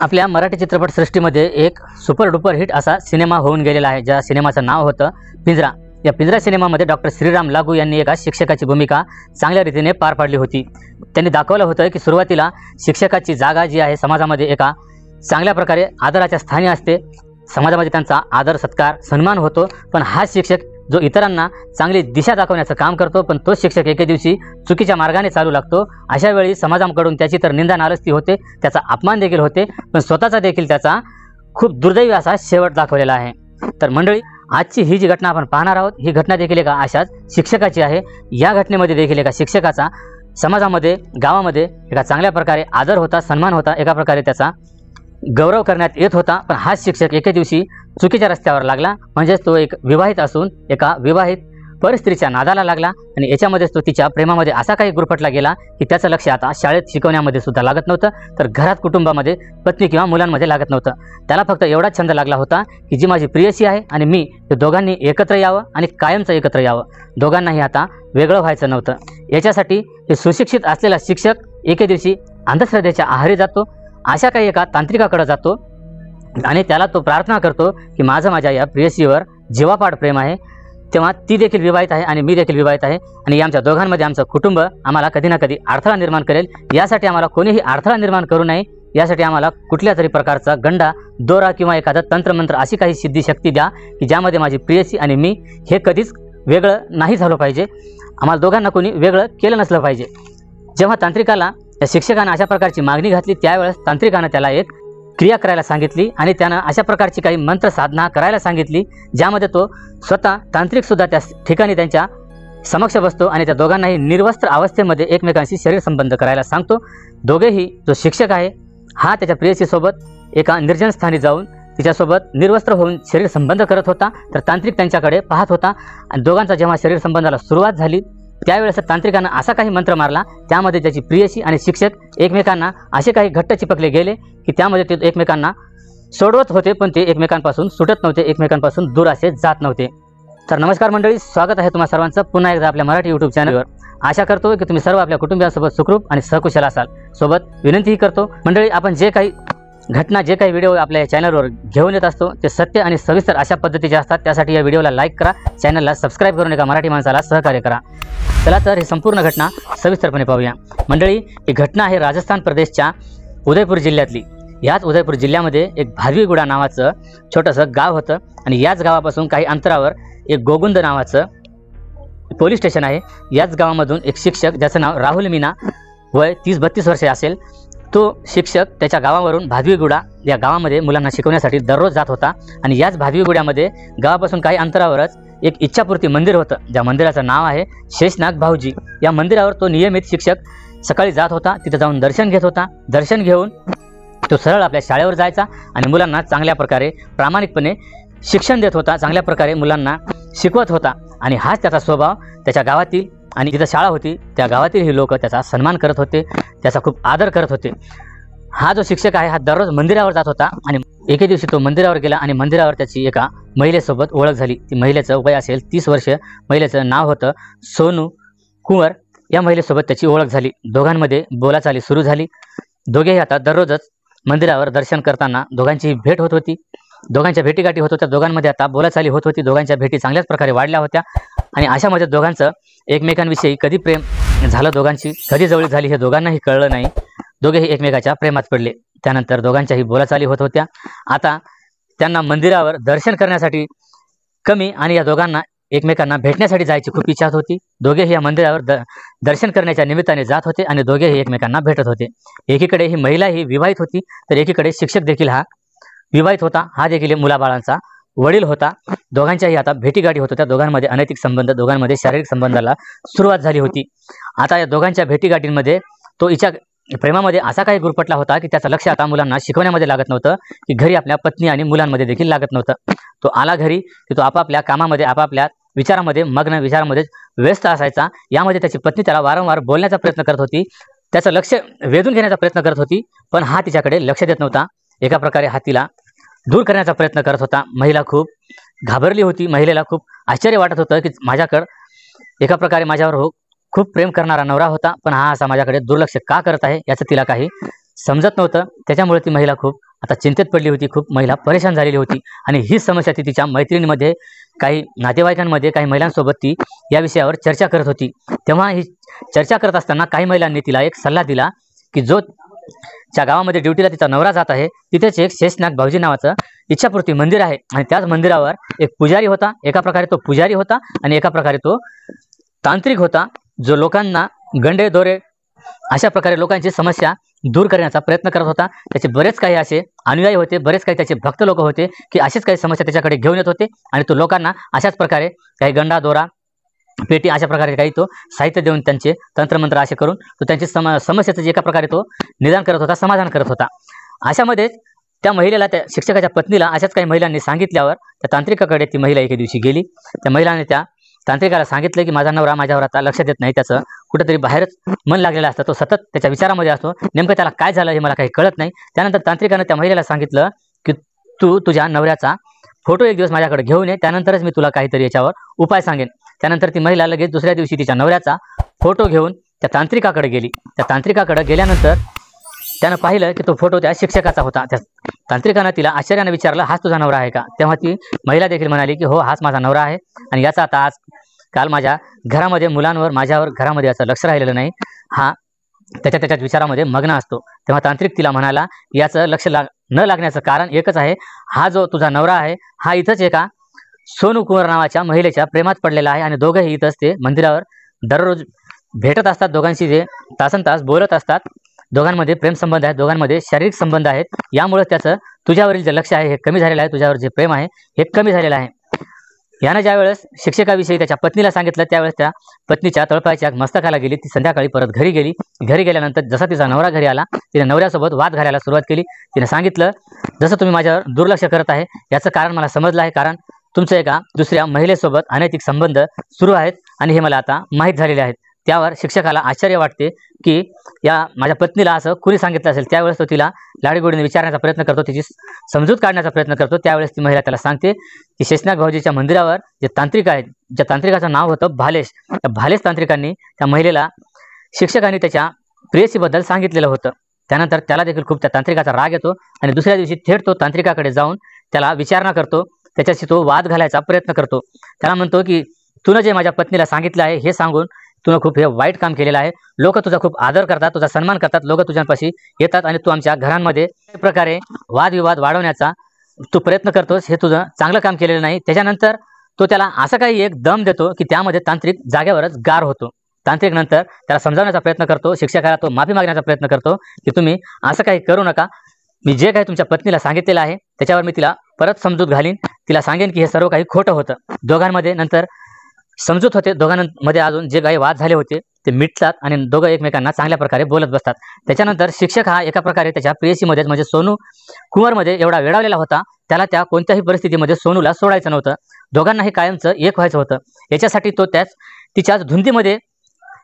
आपल्या मराठी चित्रपटसृष्टीमध्ये एक super duper hit असा सिनेमा होऊन गेलेला आहे, ज्या सिनेमाचं नाव होतं पिंजरा। या पिंजरा सिनेमामध्ये डॉक्टर श्रीराम लागू यांनी एका शिक्षकाची भूमिका चांगल्या रीतीने पार पाडली होती। त्यांनी दाखवलं होतं की सुरुवातीला शिक्षकाची जागा जी आहे समाजामध्ये एका चांगल्या प्रकारे आदराच्या स्थानी असते, समाजामध्ये त्यांचा आदर सत्कार सन्मान होतो। पण हा शिक्षक जो इतरांना चांगली दिशा दाखवण्याचं काम करतो, पण तो शिक्षक एके दिवशी चुकीच्या मार्गाने चालू लागतो। अशा वेळी समाजाकडून त्याची तर निंदा नालस्ती होते, त्याचा अपमान देखील होते, पण स्वतःचा देखील त्याचा खूप दुर्दैवी असा शेवट दाखवलेला आहे। तर मंडळी, आजची ही जी घटना आपण पाहणार आहोत, ही घटना देखील एका अशाच शिक्षकाची आहे। या घटनेमध्ये देखील एका शिक्षकाचा समाजामध्ये गावामध्ये एका चांगल्या प्रकारे आदर होता, सन्मान होता, एका प्रकारे त्याचा गौरव करण्यात येत होता। पण हा शिक्षक एके दिवशी चुकीच्या रस्त्यावर लागला, म्हणजे तो एक विवाहित असून एका विवाहित परस्त्रीच्या नादाला लागला आणि याच्यामध्ये तो तिच्या प्रेमामध्ये असा काही गुरफटला गेला की त्याचं लक्ष आता शाळेत शिकवण्यामध्ये सुद्धा लागत नव्हतं, तर घरात कुटुंबामध्ये पत्नी किंवा मुलांमध्ये लागत नव्हतं। त्याला फक्त एवढाच छंद लागला होता की जी माझी प्रियसी आहे आणि मी ते दोघांनी एकत्र यावं आणि कायमचं एकत्र यावं, दोघांनाही आता वेगळं व्हायचं नव्हतं। याच्यासाठी हे सुशिक्षित असलेला शिक्षक एके दिवशी अंधश्रद्धेच्या आहारी जातो, अशा काही एका तांत्रिकाकडे जातो आणि त्याला तो प्रार्थना करतो की माझं माझ्या या प्रेयसीवर जीवापाड प्रेम आहे, तेव्हा ती देखील विवाहित आहे आणि मी देखील विवाहित आहे आणि आमच्या दोघांमध्ये आमचं कुटुंब आम्हाला कधी ना कधी अडथळा निर्माण करेल, यासाठी आम्हाला कोणीही अडथळा निर्माण करू नये, यासाठी आम्हाला कुठल्या तरी प्रकारचा गंडा दोरा किंवा एखादा तंत्रमंत्र अशी काही सिद्धिशक्ती द्या की ज्यामध्ये माझी प्रेयसी आणि मी हे कधीच वेगळं नाही झालं पाहिजे, आम्हाला दोघांना कोणी वेगळं केलं नसलं पाहिजे। जेव्हा तांत्रिकाला त्या शिक्षकानं अशा प्रकारची मागणी घातली, त्यावेळेस तांत्रिकानं त्याला एक क्रिया करायला सांगितली आणि त्यानं अशा प्रकारची काही मंत्र साधना करायला सांगितली, ज्यामध्ये तो स्वतः तांत्रिक सुद्धा त्या ठिकाणी त्यांच्या समक्ष बसतो आणि त्या दोघांनाही निर्वस्त्र अवस्थेमध्ये एकमेकांशी शरीर संबंध करायला सांगतो। दोघेही, जो शिक्षक आहे हा त्याच्या प्रेयसीसोबत एका निर्जन स्थानी जाऊन तिच्यासोबत निर्वस्त्र होऊन शरीर संबंध करत होता, तर तांत्रिक त्यांच्याकडे पाहत होता आणि दोघांचा जेव्हा शरीर संबंधाला सुरुवात झाली त्यावेळेस तांत्रिकानं असा काही मंत्र मारला, त्यामध्ये त्याची प्रियसी आणि शिक्षक एकमेकांना असे काही घट्ट चिपकले गेले की त्यामध्ये ते एकमेकांना सोडवत होते, पण ते एकमेकांपासून सुटत नव्हते, एकमेकांपासून दूर असे जात नव्हते। तर नमस्कार मंडळी, स्वागत आहे तुम्हा सर्वांचं पुन्हा एकदा आपल्या मराठी यूट्यूब चॅनलवर। आशा करतो की तुम्ही सर्व आपल्या कुटुंबियांसोबत सुखरूप आणि सहकुशल असाल। सोबत विनंतीही करतो मंडळी, आपण जे काही घटना जे काही व्हिडिओ आपल्या चॅनलवर घेऊन येत असतो ते सत्य आणि सविस्तर अशा पद्धतीचे असतात, त्यासाठी या व्हिडिओला लाईक करा, चॅनलला सबस्क्राईब करून एका मराठी माणसाला सहकार्य करा। चला तर ही संपूर्ण घटना सविस्तरपणे पाहूया। मंडळी, ही घटना आहे राजस्थान प्रदेशच्या उदयपूर जिल्ह्यातली। याच उदयपूर जिल्ह्यामध्ये एक भादवीगुडा नावाचं छोटंसं गाव होतं आणि याच गावापासून काही अंतरावर एक गोगुंद नावाचं पोलीस स्टेशन आहे। याच गावामधून एक शिक्षक, ज्याचं नाव राहुल मीना, वय 30-32 वर्षे असेल, तो शिक्षक त्याच्या गावावरून भादवीगुडा या गावामध्ये मुलांना शिकवण्यासाठी दररोज जात होता आणि याच भादवीगुड्यामध्ये गावापासून काही अंतरावरच एक इच्छापूर्ती मंदिर होतं, ज्या मंदिराचं नाव आहे शेषनाग भाऊजी। या मंदिरावर तो नियमित शिक्षक सकाळी जात होता, तिथे जाऊन दर्शन घेत होता। दर्शन घेऊन तो सरळ आपल्या शाळेवर जायचा आणि मुलांना चांगल्या प्रकारे प्रामाणिकपणे शिक्षण देत होता, चांगल्या प्रकारे मुलांना शिकवत होता आणि हाच त्याचा स्वभाव त्याच्या गावातील आणि जिथं शाळा होती त्या गावातील ही लोक त्याचा सन्मान करत होते, त्याचा खूप आदर करत होते। हा जो शिक्षक आहे हा दररोज मंदिरावर जात होता आणि एके दिवशी तो मंदिरावर गेला आणि मंदिरावर त्याची एका महिलेसोबत ओळख झाली। ती महिलेचं वय असेल 30 वर्ष, महिलेचं नाव होतं सोनू कुंवर। या महिलेसोबत त्याची ओळख झाली, दोघांमध्ये बोलाचाली सुरू झाली। दोघेही आता दररोजच मंदिरावर दर्शन करताना दोघांची भेट होत होती, दोघांच्या भेटीगाठी होत होत्या, दोघांमध्ये आता बोलाचाली होत होती, दोघांच्या भेटी चांगल्याच प्रकारे वाढल्या होत्या आणि अशामध्ये दोघांचं एकमेकांविषयी कधी प्रेम झालं, दोघांची कधी जवळीक झाली हे दोघांनाही कळलं नाही। दोघेही एकमेकाच्या प्रेमात पडले। त्यानंतर दोघांच्याही बोलाचाली होत होत्या। आता त्यांना मंदिरावर दर्शन करण्यासाठी कमी आणि या दोघांना एकमेकांना भेटण्यासाठी जायची खूप इच्छा होती। दोघेही या मंदिरावर दर्शन करण्याच्या निमित्ताने जात होते आणि दोघेही एकमेकांना भेटत होते। एकीकडे ही महिला ही विवाहित होती, तर एकीकडे शिक्षक देखील हा विवाहित होता, हा देखील मुलाबाळांचा वडील होता। दोघांच्याही आता भेटीगाठी होत होत्या, दोघांमध्ये अनैतिक संबंध, दोघांमध्ये शारीरिक संबंधाला सुरुवात झाली होती। आता या दोघांच्या भेटीगाठींमध्ये तो हिच्या प्रेमामध्ये असा काही गुरफटला होता की त्याचं लक्ष आता मुलांना शिकवण्यामध्ये लागत नव्हतं, की घरी आपल्या पत्नी आणि मुलांमध्ये देखील लागत नव्हतं। तो आला घरी की तो आपापल्या कामामध्ये, आपापल्या विचारामध्ये मग्न, विचारामध्ये व्यस्त असायचा। यामध्ये त्याची पत्नी त्याला वारंवार बोलण्याचा प्रयत्न करत होती, त्याचं लक्ष वेधून घेण्याचा प्रयत्न करत होती, पण हा तिच्याकडे लक्ष देत नव्हता। एका प्रकारे हा तिला दूर करण्याचा प्रयत्न करत होता। महिला खूप घाबरली होती, महिलेला खूप आश्चर्य वाटत होतं की माझ्याकडे एका प्रकारे माझ्यावर खूप प्रेम करणारा नवरा होता, पण हा असा माझ्याकडे दुर्लक्ष का करत आहे याचं तिला काही समजत नव्हतं। त्याच्यामुळे ती महिला खूप आता चिंतेत पडली होती, खूप महिला परेशान झालेली होती आणि ही समस्या ती तिच्या मैत्रिणींमध्ये, काही नातेवाईकांमध्ये, काही महिलांसोबत ती या विषयावर चर्चा करत होती। तेव्हा ही चर्चा करत असताना काही महिलांनी तिला एक सल्ला दिला की जो ज्या गावामध्ये ड्युटीला तिचा नवरा जात आहे तिथेच एक शेषनाग भाऊजी नावाचं इच्छापूर्ती मंदिर आहे आणि त्याच मंदिरावर एक पुजारी होता। एका प्रकारे तो पुजारी होता आणि एका प्रकारे तो तांत्रिक होता, जो लोकांना गंडे दोरे अशा प्रकारे लोकांची समस्या दूर करण्याचा प्रयत्न करत होता। त्याचे बरेच काही असे अनुयायी होते, बरेच काही त्याचे भक्त लोक होते की असेच काही समस्या त्याच्याकडे घेऊन येत होते आणि तो लोकांना अशाच प्रकारे काही गंडा दोरा पेटी अशा प्रकारे काही तो साहित्य देऊन त्यांचे तंत्रमंत्र असे करून तो त्यांची समस्येचं एका प्रकारे तो निदान करत होता, समाधान करत होता। अशामध्ये त्या महिलेला, त्या शिक्षकाच्या पत्नीला अशाच काही महिलांनी सांगितल्यावर त्या तांत्रिकाकडे ती महिला एके दिवशी गेली। त्या महिलाने त्या तांत्रिकाला सांगितलं की माझा नवरा माझ्यावर आता लक्ष देत नाही, त्याचं कुठेतरी बाहेरच मन लागलेलं असतं, तो सतत त्याच्या विचारामध्ये असतो, नेमकं त्याला काय झालं हे मला काही कळत नाही। त्यानंतर तांत्रिकाने त्या महिलेला सांगितलं की तू तुझ्या नवऱ्याचा फोटो एक दिवस माझ्याकडे घेऊन ये, त्यानंतरच मी तुला काहीतरी याच्यावर उपाय सांगेन। त्यानंतर ती महिला लगेच दुसऱ्या दिवशी तिच्या नवऱ्याचा फोटो घेऊन त्या तांत्रिकाकडे गेली। त्या तांत्रिकाकडे गेल्यानंतर त्यानं पाहिलं की तो फोटो त्या शिक्षकाचा होता। त्या तांत्रिकानं तिला आश्चर्याने विचारलं, हाच तुझा नवरा आहे का? तेव्हा ती महिला देखील म्हणाली की हो, हाच माझा नवरा आहे आणि याचा आता काल माझ्या घरामध्ये मुलांवर, माझ्यावर घरामध्ये याचं लक्ष राहिलेलं नाही, हा त्याच्यात विचारामध्ये मग्न असतो। तेव्हा तांत्रिक तिला म्हणाला, याचं लक्ष न लागण्याचं कारण एकच आहे, हा जो तुझा नवरा आहे हा इथंच एका सोनू कुंवर नावाच्या महिलेच्या प्रेमात पडलेला आहे आणि दोघंही इथंच ते मंदिरावर दररोज भेटत असतात, दोघांशी जे तासनतास बोलत असतात, दोघांमध्ये प्रेम संबंध आहेत, दोघांमध्ये शारीरिक संबंध आहेत। यामुळे त्याचं तुझ्यावरील जे लक्ष आहे हे कमी झालेलं आहे, तुझ्यावर जे प्रेम आहे हे कमी झालेलं आहे। यानं ज्यावेळेस शिक्षकाविषयी त्याच्या पत्नीला सांगितलं त्यावेळेस त्या पत्नीच्या तळपायाच्या मस्तकाला गेली। ती संध्याकाळी परत घरी गेली। घरी गेल्यानंतर जसा तिचा नवरा घरी आला, तिने नवऱ्यासोबत वाद घालायला सुरुवात केली। तिने सांगितलं, जसं तुम्ही माझ्यावर दुर्लक्ष करत आहे याचं कारण मला समजलं आहे, कारण तुमचं एका दुसऱ्या महिलेसोबत अनैतिक संबंध सुरू आहेत आणि हे मला आता माहीत झालेले आहेत। त्यावर शिक्षकाला आश्चर्य वाटते की या माझ्या पत्नीला असं कुणी सांगितलं असेल। त्यावेळेस तो तिला लाडीगोडीने विचारण्याचा प्रयत्न करतो, तिची समजूत काढण्याचा प्रयत्न करतो। त्यावेळेस ती महिला त्याला सांगते की शेषनाग भाऊजीच्या मंदिरावर जे तांत्रिक आहेत, ज्या तांत्रिकाचं नाव होतं भालेश, त्या भालेश तांत्रिकांनी त्या महिलेला शिक्षकांनी त्याच्या प्रेयसीबद्दल सांगितलेलं होतं। त्यानंतर त्याला देखील खूप त्या तांत्रिकाचा राग येतो आणि दुसऱ्या दिवशी थेट तो तांत्रिकाकडे जाऊन त्याला विचारणा करतो, त्याच्याशी तो वाद घालायचा प्रयत्न करतो। त्याला म्हणतो की तुनं जे माझ्या पत्नीला सांगितलं आहे हे सांगून तुनं खूप हे वाईट काम केलेलं आहे, लोक तुझा खूप आदर करतात, तुझा सन्मान करतात, लोक तुझ्यापाशी येतात आणि तू आमच्या घरांमध्ये प्रकारे वादविवाद वाढवण्याचा तू प्रयत्न करतोस, हे तुझं चांगलं काम केलेलं नाही। त्याच्यानंतर तो त्याला असं काही एक दम देतो की त्यामध्ये तांत्रिक जागेवरच गार होतो। तांत्रिक नंतर त्याला समजावण्याचा प्रयत्न करतो, शिक्षकाला तो माफी मागण्याचा प्रयत्न करतो की तुम्ही असं काही करू नका, मी जे काही तुमच्या पत्नीला सांगितलेलं आहे त्याच्यावर मी तिला परत समजूत घालीन, तिला सांगेन की हे सर्व काही खोटं होतं। दोघांमध्ये नंतर समजूत होते, दोघांमध्ये अजून जे काही वाद झाले होते ते मिटतात आणि दोघं एकमेकांना चांगल्या प्रकारे बोलत बसतात। त्याच्यानंतर शिक्षक हा एका प्रकारे त्याच्या प्रेयसीमध्ये म्हणजे सोनू कुंवरमध्ये एवढा वेडावलेला होता, त्याला त्या कोणत्याही परिस्थितीमध्ये सोनूला सोडायचं नव्हतं, दोघांनाही कायमचं एक व्हायचं होतं। याच्यासाठी तो तिच्याच धुंदीमध्ये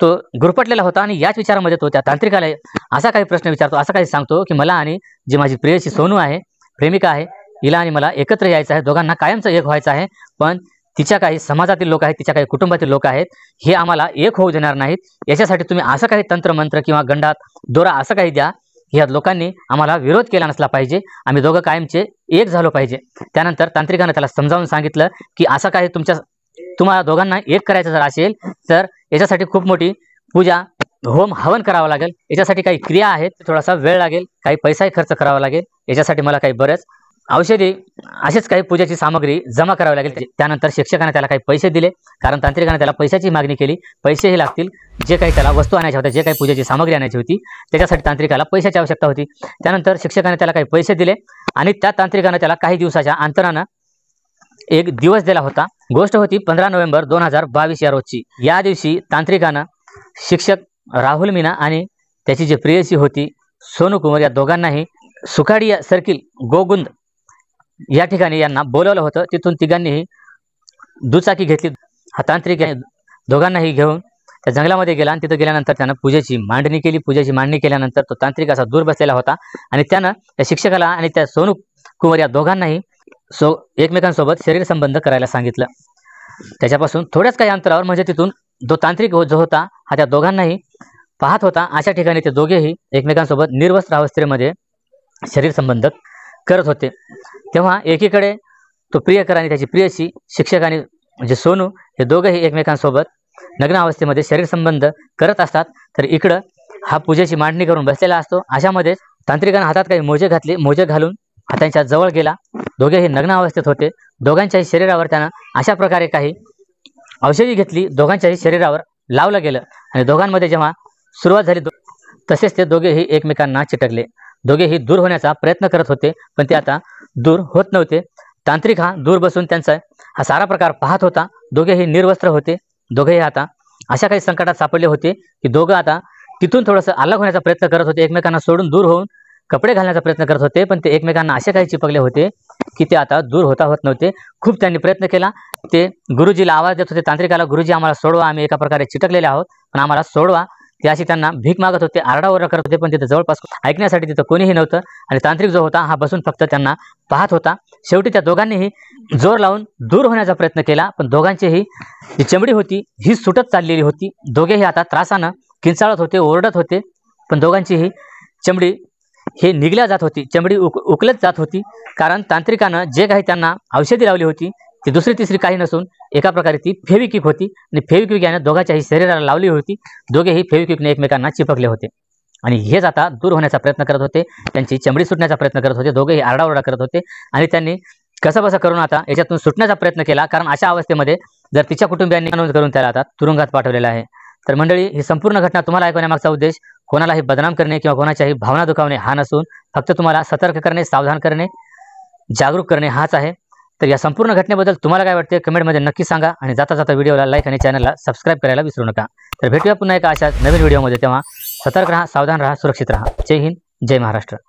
तो गुरफटलेला होता आणि याच विचारामध्ये तो त्या तांत्रिकाला असा काही प्रश्न विचारतो, असा काही सांगतो की मला आणि जी माझी प्रेयसी सोनू आहे, प्रेमिका आहे, हिला आणि मला एकत्र यायचं आहे, दोघांना कायमचं एक व्हायचं आहे, पण तिच्या काही समाजातील लोक आहेत, तिच्या काही कुटुंबातील लोक आहेत, हे आम्हाला एक होऊ देणार नाहीत। याच्यासाठी तुम्ही असं काही तंत्रमंत्र किंवा गंडात दोरा असं काही द्या, ह्या लोकांनी आम्हाला विरोध केला नसला पाहिजे, आम्ही दोघं कायमचे एक झालो पाहिजे। त्यानंतर तांत्रिकानं त्याला समजावून सांगितलं की असं काही तुम्हाला दोघांना एक करायचं जर असेल तर याच्यासाठी खूप मोठी पूजा, होम, हवन करावं लागेल, याच्यासाठी काही क्रिया आहेत, थोडासा वेळ लागेल, काही पैसाही खर्च करावा लागेल, याच्यासाठी मला काही बरेच औषधी असेच काही पूजेची सामग्री जमा करावी लागेल। त्यानंतर शिक्षकाने त्याला काही पैसे दिले, कारण तांत्रिकाने त्याला पैशाची मागणी केली, पैसेही लागतील, जे काही त्याला वस्तू आणायच्या होत्या, जे काही पूजेची सामग्री आणायची होती त्याच्यासाठी तांत्रिकाला पैशाची आवश्यकता होती। त्यानंतर शिक्षकाने त्याला काही पैसे दिले आणि त्या तांत्रिकाने त्याला काही दिवसाच्या अंतरानं एक दिवस दिला होता। गोष्ट होती 15 नोव्हेंबर 2022 या रोजची। या दिवशी तांत्रिकानं शिक्षक राहुल मीना आणि त्याची जी प्रेयसी होती सोनू कुंवर या दोघांनाही सुखाडिया सर्किल गोगुंद या ठिकाणी यांना बोलवलं होतं। तिथून तिघांनीही दुचाकी घेतली, हा तांत्रिक दोघांनाही घेऊन त्या जंगलामध्ये गेला आणि तिथं गेल्यानंतर त्यानं पूजेची मांडणी केली। पूजेची मांडणी केल्यानंतर तो तांत्रिक असा दूर बसलेला होता आणि त्यानं त्या शिक्षकाला आणि त्या सोनू कुंवर या दोघांनाही एकमेकांसोबत शरीर संबंध करायला सांगितलं। त्याच्यापासून थोड्याच काही अंतरावर म्हणजे तिथून तो तांत्रिक जो होता हा त्या दोघांनाही पाहत होता अशा ठिकाणी ते दोघेही एकमेकांसोबत निर्वस्त्र अवस्थेमध्ये शरीर संबंध करत होते। तेव्हा एकीकडे तो प्रियकर आणि त्याची प्रियसी शिक्षक आणि म्हणजे सोनू हे दोघेही एकमेकांसोबत नग्न अवस्थेमध्ये शरीर संबंध करत असतात, तर इकडं हा पूजेची मांडणी करून बसलेला असतो। अशामध्येच तांत्रिकानं हातात काही मोजे घातले, मोजे घालून हातांच्या जवळ गेला। दोघेही नग्न अवस्थेत होते। दोघांच्याही शरीरावर त्यानं अशा प्रकारे काही औषधी घेतली, दोघांच्याही शरीरावर लावलं गेलं आणि दोघांमध्ये जेव्हा सुरुवात झाली तसेच ते दोघेही एकमेकांना चिटकले। दोघेही दूर होण्याचा प्रयत्न करत होते, पण ते आता दूर होत नव्हते। तांत्रिक हा दूर बसून त्यांचा हा सारा प्रकार पाहत होता। दोघेही निर्वस्त्र होते। दोघेही आता अशा काही संकटात सापडले होते की दोघं आता तिथून थोडंसं अलग होण्याचा प्रयत्न करत होते, एकमेकांना सोडून दूर होऊन कपडे घालण्याचा प्रयत्न करत होते, पण ते एकमेकांना असे काही चिपकले होते की ते आता दूर होत नव्हते। खूप त्यांनी प्रयत्न केला। ते गुरुजीला आवाज देत होते, तांत्रिकाला, गुरुजी आम्हाला सोडवा, आम्ही एका प्रकारे चिटकलेले आहोत, पण आम्हाला सोडवा। ते अशी त्यांना भीक मागत होते, आरडाओरडा करत होते, पण तिथे जवळपास ऐकण्यासाठी तिथं कोणीही नव्हतं आणि तांत्रिक जो होता हा बसून फक्त त्यांना पाहत होता। शेवटी त्या दोघांनीही जोर लावून दूर होण्याचा प्रयत्न केला, पण दोघांचीही जी चमडी होती ही सुटत चाललेली होती। दोघेही आता त्रासानं किंचाळत होते, ओरडत होते, पण दोघांचीही चमडी हे निघल्या जात होती, चमडी उकलत जात होती, कारण तांत्रिकानं जे काही त्यांना औषधी लावली होती ती दुसरी तिसरी काही नसून एका प्रकारे ती फेविक्विक होती आणि फेविक्विक याने दोघांच्याही शरीराला लावली होती। दोघेही फेविक्विकने एकमेकांना चिपकले होते आणि हेच आता दूर होण्याचा प्रयत्न करत होते, त्यांची चमडी सुटण्याचा प्रयत्न करत होते। दोघेही आरडाओरडा करत होते आणि त्यांनी कसंबसं करून आता याच्यातून सुटण्याचा प्रयत्न केला, कारण अशा अवस्थेमध्ये जर तिच्या कुटुंबियांनी नोंद करून त्याला आता तुरुंगात पाठवलेलं आहे। तर मंडळी, ही संपूर्ण घटना तुम्हाला ऐकवण्यामागचा उद्देश कोणालाही बदनाम करणे किंवा कोणाच्याही भावना दुखावणे हा नसून फक्त तुम्हाला सतर्क करणे, सावधान करणे, जागरूक करणे हाच आहे। तर या संपूर्ण घटनेबद्दल तुम्हाला काय वाटते कमेंटमध्ये नक्की सांगा आणि जाता जाता व्हिडिओला लाईक आणि चॅनलला सबस्क्राईब करायला विसरू नका। तर भेटूया पुन्हा एका अशाच नवीन व्हिडिओमध्ये, तेव्हा सतर्क राहा, सावधान राहा, सुरक्षित राहा। जय हिंद, जय महाराष्ट्र।